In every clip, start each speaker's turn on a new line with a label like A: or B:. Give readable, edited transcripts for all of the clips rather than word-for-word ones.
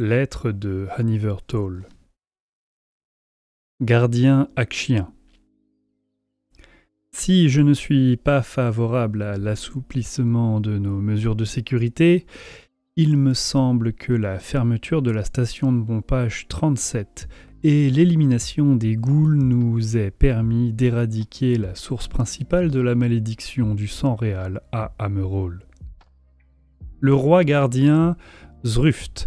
A: Lettre de Haniver Tall. Gardien Akshien. Si je ne suis pas favorable à l'assouplissement de nos mesures de sécurité, il me semble que la fermeture de la station de pompage 37 et l'élimination des ghouls nous aient permis d'éradiquer la source principale de la malédiction du sang réal à Amerol. Le roi gardien, Zruft,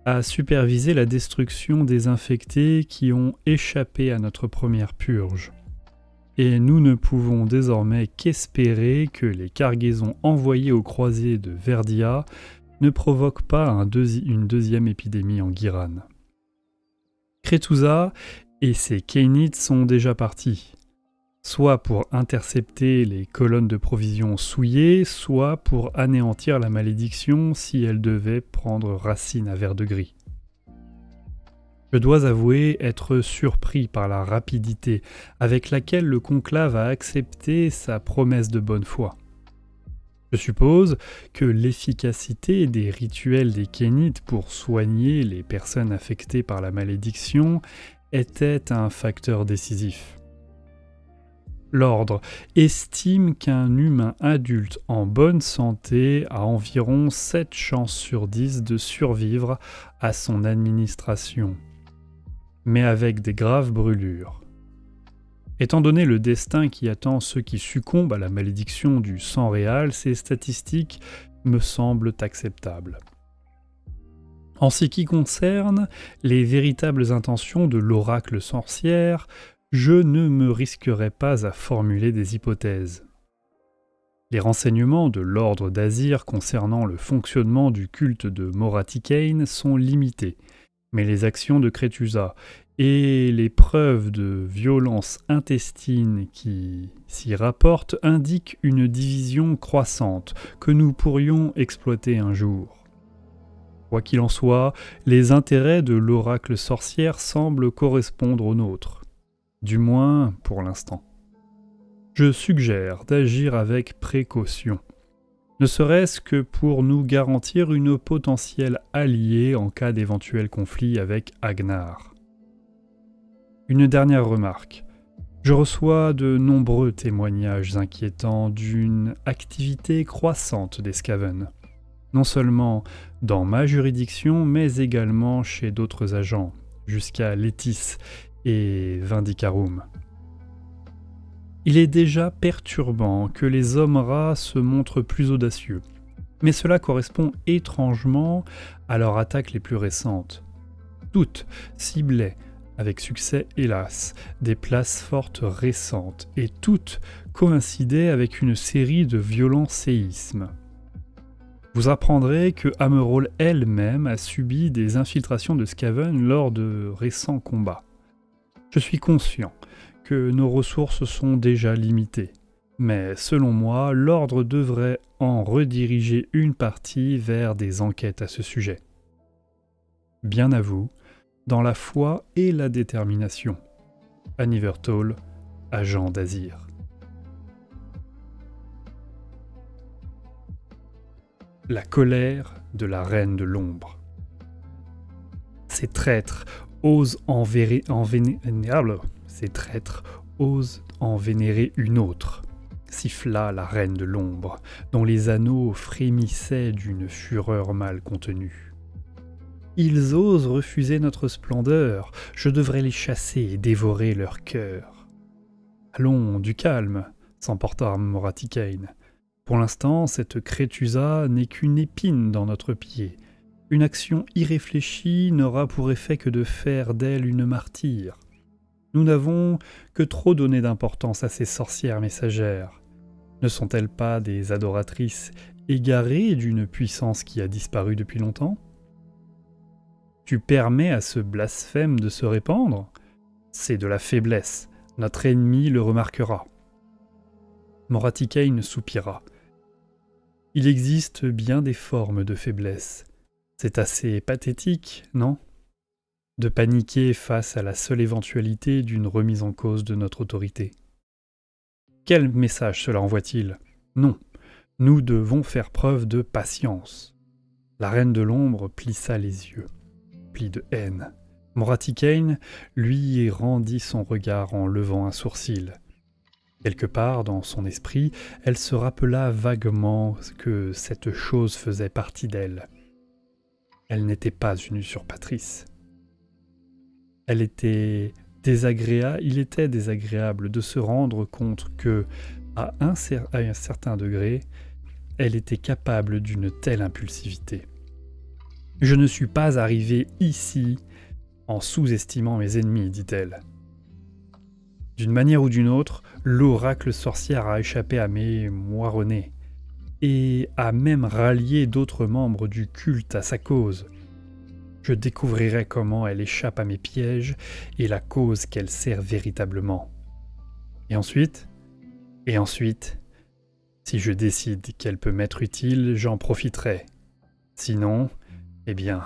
A: a supervisé la destruction des infectés qui ont échappé à notre première purge. Et nous ne pouvons désormais qu'espérer que les cargaisons envoyées aux croisés de Verdia ne provoquent pas une deuxième épidémie en Guiran. Kretusa et ses Kénites sont déjà partis, soit pour intercepter les colonnes de provisions souillées, soit pour anéantir la malédiction si elle devait prendre racine à Vert-de-Gris. Je dois avouer être surpris par la rapidité avec laquelle le conclave a accepté sa promesse de bonne foi. Je suppose que l'efficacité des rituels des Kénites pour soigner les personnes affectées par la malédiction était un facteur décisif. L'ordre estime qu'un humain adulte en bonne santé a environ 7 chances sur 10 de survivre à son administration, mais avec des graves brûlures. Étant donné le destin qui attend ceux qui succombent à la malédiction du sang réal, ces statistiques me semblent acceptables. En ce qui concerne les véritables intentions de l'oracle sorcière, je ne me risquerai pas à formuler des hypothèses. Les renseignements de l'ordre d'Azir concernant le fonctionnement du culte de Moratikane sont limités, mais les actions de Kretusa et les preuves de violence intestine qui s'y rapportent indiquent une division croissante que nous pourrions exploiter un jour. Quoi qu'il en soit, les intérêts de l'oracle sorcière semblent correspondre aux nôtres. Du moins pour l'instant. Je suggère d'agir avec précaution, ne serait-ce que pour nous garantir une potentielle alliée en cas d'éventuel conflit avec Agnar. Une dernière remarque. Je reçois de nombreux témoignages inquiétants d'une activité croissante des Skaven, non seulement dans ma juridiction, mais également chez d'autres agents, jusqu'à Létis et Vindicarum. Il est déjà perturbant que les hommes rats se montrent plus audacieux, mais cela correspond étrangement à leurs attaques les plus récentes. Toutes ciblaient, avec succès hélas, des places fortes récentes, et toutes coïncidaient avec une série de violents séismes. Vous apprendrez que Amerol elle-même a subi des infiltrations de Skaven lors de récents combats. Je suis conscient que nos ressources sont déjà limitées, mais selon moi, l'ordre devrait en rediriger une partie vers des enquêtes à ce sujet. Bien à vous, dans la foi et la détermination. Haniver Tall, agent d'Azir. La colère de la reine de l'ombre. Ces traîtres osent envénérer une autre, siffla la reine de l'ombre, dont les anneaux frémissaient d'une fureur mal contenue. Ils osent refuser notre splendeur, je devrais les chasser et dévorer leur cœur. Allons, du calme, s'emporta Moratikane. Pour l'instant, cette Kretusa n'est qu'une épine dans notre pied. Une action irréfléchie n'aura pour effet que de faire d'elle une martyre. Nous n'avons que trop donné d'importance à ces sorcières messagères. Ne sont-elles pas des adoratrices égarées d'une puissance qui a disparu depuis longtemps ? Tu permets à ce blasphème de se répandre ? C'est de la faiblesse. Notre ennemi le remarquera. Moratikane soupira. Il existe bien des formes de faiblesse. C'est assez pathétique, non ? De paniquer face à la seule éventualité d'une remise en cause de notre autorité. Quel message cela envoie-t-il ? Non, nous devons faire preuve de patience. La reine de l'ombre plissa les yeux. rempli de haine. Moraticane lui rendit son regard en levant un sourcil. Quelque part dans son esprit, elle se rappela vaguement que cette chose faisait partie d'elle. Elle n'était pas une usurpatrice. Il était désagréable de se rendre compte que, à un certain degré, elle était capable d'une telle impulsivité. « Je ne suis pas arrivée ici en sous-estimant mes ennemis, dit-elle. D'une manière ou d'une autre, l'oracle sorcière a échappé à mes moironnets et a même rallié d'autres membres du culte à sa cause. Je découvrirai comment elle échappe à mes pièges et la cause qu'elle sert véritablement. Et ensuite, si je décide qu'elle peut m'être utile, j'en profiterai. Sinon, eh bien,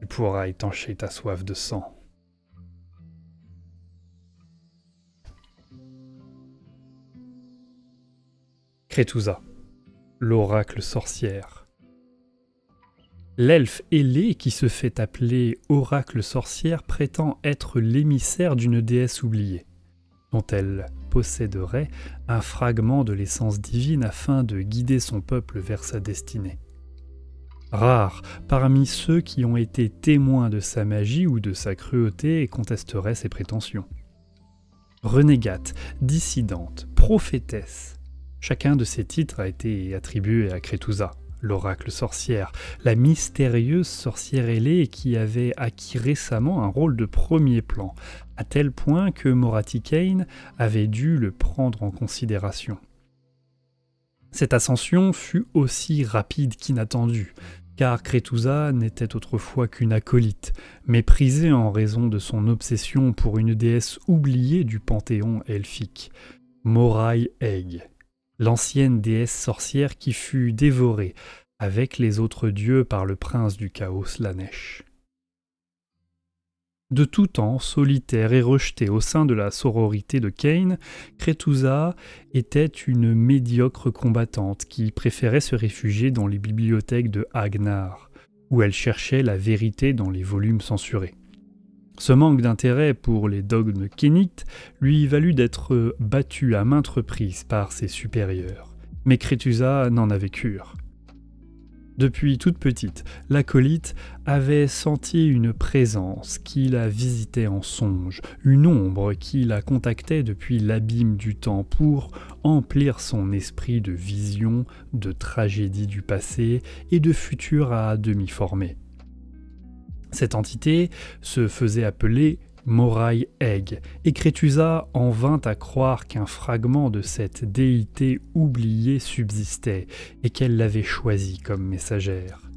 A: tu pourras étancher ta soif de sang. » Crétousa, l'oracle sorcière. L'elfe ailé qui se fait appeler oracle sorcière prétend être l'émissaire d'une déesse oubliée, dont elle posséderait un fragment de l'essence divine afin de guider son peuple vers sa destinée. Rare parmi ceux qui ont été témoins de sa magie ou de sa cruauté contesteraient ses prétentions. Renégate, dissidente, prophétesse, chacun de ces titres a été attribué à Crétousa, l'oracle sorcière, la mystérieuse sorcière ailée qui avait acquis récemment un rôle de premier plan, à tel point que Moraticane avait dû le prendre en considération. Cette ascension fut aussi rapide qu'inattendue, car Crétousa n'était autrefois qu'une acolyte, méprisée en raison de son obsession pour une déesse oubliée du panthéon elfique, Moray Egg, l'ancienne déesse sorcière qui fut dévorée avec les autres dieux par le prince du chaos Slaanesh. De tout temps, solitaire et rejetée au sein de la sororité de Kain, Crétousa était une médiocre combattante qui préférait se réfugier dans les bibliothèques de Agnar, où elle cherchait la vérité dans les volumes censurés. Ce manque d'intérêt pour les dogmes kénites lui valut d'être battue à maintes reprises par ses supérieurs, mais Crétousa n'en avait cure. Depuis toute petite, l'acolyte avait senti une présence qui la visitait en songe, une ombre qui la contactait depuis l'abîme du temps pour emplir son esprit de visions, de tragédies du passé et de futurs à demi formés. Cette entité se faisait appeler Moray Egg, et Crétousa en vint à croire qu'un fragment de cette déité oubliée subsistait et qu'elle l'avait choisie comme messagère.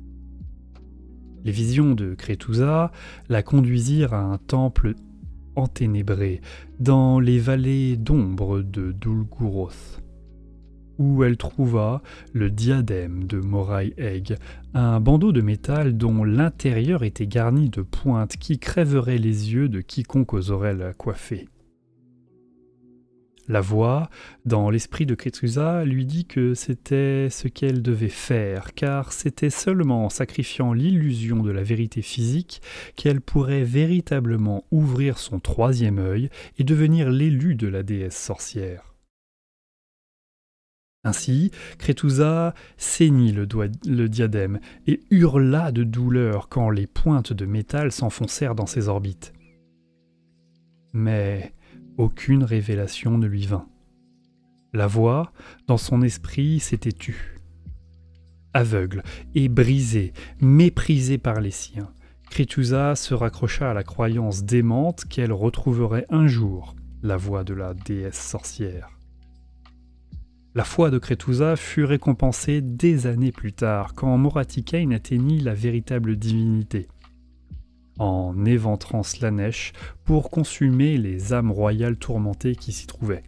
A: Les visions de Crétousa la conduisirent à un temple enténébré dans les vallées d'ombre de Dulguroth, où elle trouva le diadème de Moray Egg, un bandeau de métal dont l'intérieur était garni de pointes qui crèveraient les yeux de quiconque oserait la coiffer. La voix, dans l'esprit de Crétousa, lui dit que c'était ce qu'elle devait faire, car c'était seulement en sacrifiant l'illusion de la vérité physique qu'elle pourrait véritablement ouvrir son troisième œil et devenir l'élu de la déesse sorcière. Ainsi, Crétousa ceignit le diadème et hurla de douleur quand les pointes de métal s'enfoncèrent dans ses orbites. Mais aucune révélation ne lui vint. La voix, dans son esprit, s'était tue. Aveugle et brisée, méprisée par les siens, Crétousa se raccrocha à la croyance démente qu'elle retrouverait un jour la voix de la déesse sorcière. La foi de Crétousa fut récompensée des années plus tard, quand Moraticane atteignit la véritable divinité, en éventrant Slaanesh pour consumer les âmes royales tourmentées qui s'y trouvaient.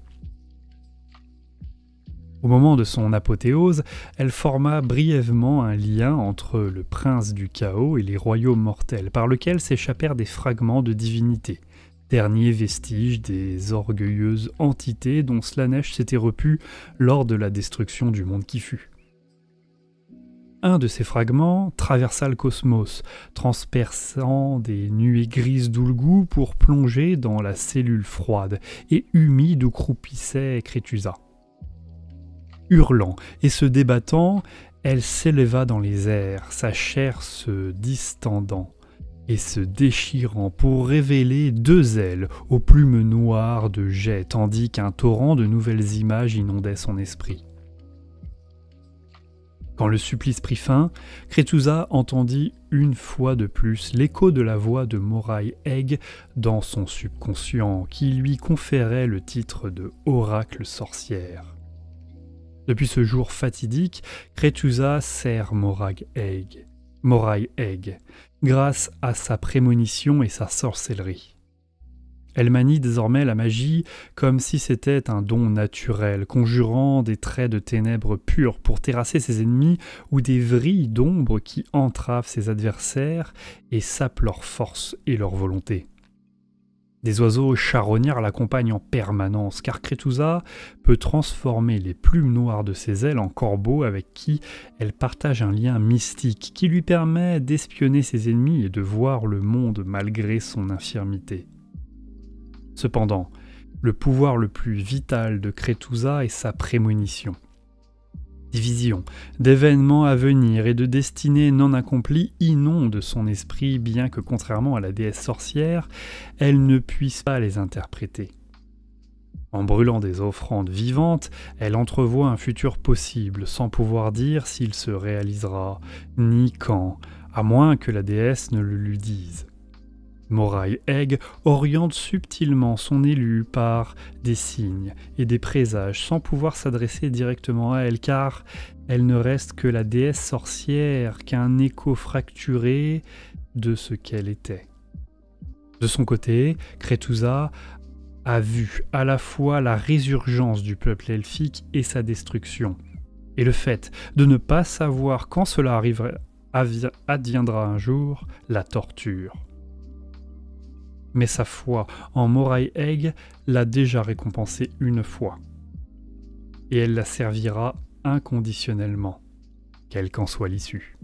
A: Au moment de son apothéose, elle forma brièvement un lien entre le prince du chaos et les royaumes mortels, par lequel s'échappèrent des fragments de divinité, dernier vestige des orgueilleuses entités dont Slaanesh s'était repu lors de la destruction du monde qui fut. Un de ces fragments traversa le cosmos, transperçant des nuées grises d'Ulgu pour plonger dans la cellule froide et humide où croupissait Crétusa. Hurlant et se débattant, elle s'éleva dans les airs, sa chair se distendant et se déchirant pour révéler 2 ailes aux plumes noires de jet, tandis qu'un torrent de nouvelles images inondait son esprit. Quand le supplice prit fin, Crétusa entendit une fois de plus l'écho de la voix de Moray Egg dans son subconscient, qui lui conférait le titre de oracle sorcière. Depuis ce jour fatidique, Crétusa sert Moray Egg, grâce à sa prémonition et sa sorcellerie. Elle manie désormais la magie comme si c'était un don naturel, conjurant des traits de ténèbres purs pour terrasser ses ennemis ou des vrilles d'ombre qui entravent ses adversaires et sapent leur force et leur volonté. Des oiseaux charognards l'accompagnent en permanence, car Crétusa peut transformer les plumes noires de ses ailes en corbeaux avec qui elle partage un lien mystique qui lui permet d'espionner ses ennemis et de voir le monde malgré son infirmité. Cependant, le pouvoir le plus vital de Crétusa est sa prémonition. Des visions, d'événements à venir et de destinées non accomplies inondent son esprit, bien que contrairement à la déesse sorcière, elle ne puisse pas les interpréter. En brûlant des offrandes vivantes, elle entrevoit un futur possible, sans pouvoir dire s'il se réalisera, ni quand, à moins que la déesse ne le lui dise. Moray Egg oriente subtilement son élu par des signes et des présages sans pouvoir s'adresser directement à elle, car elle ne reste que la déesse sorcière, qu'un écho fracturé de ce qu'elle était. De son côté, Crétusa a vu à la fois la résurgence du peuple elfique et sa destruction, et le fait de ne pas savoir quand cela adviendra un jour, la torture. Mais sa foi en Moray Egg l'a déjà récompensée une fois. Et elle la servira inconditionnellement, quelle qu'en soit l'issue.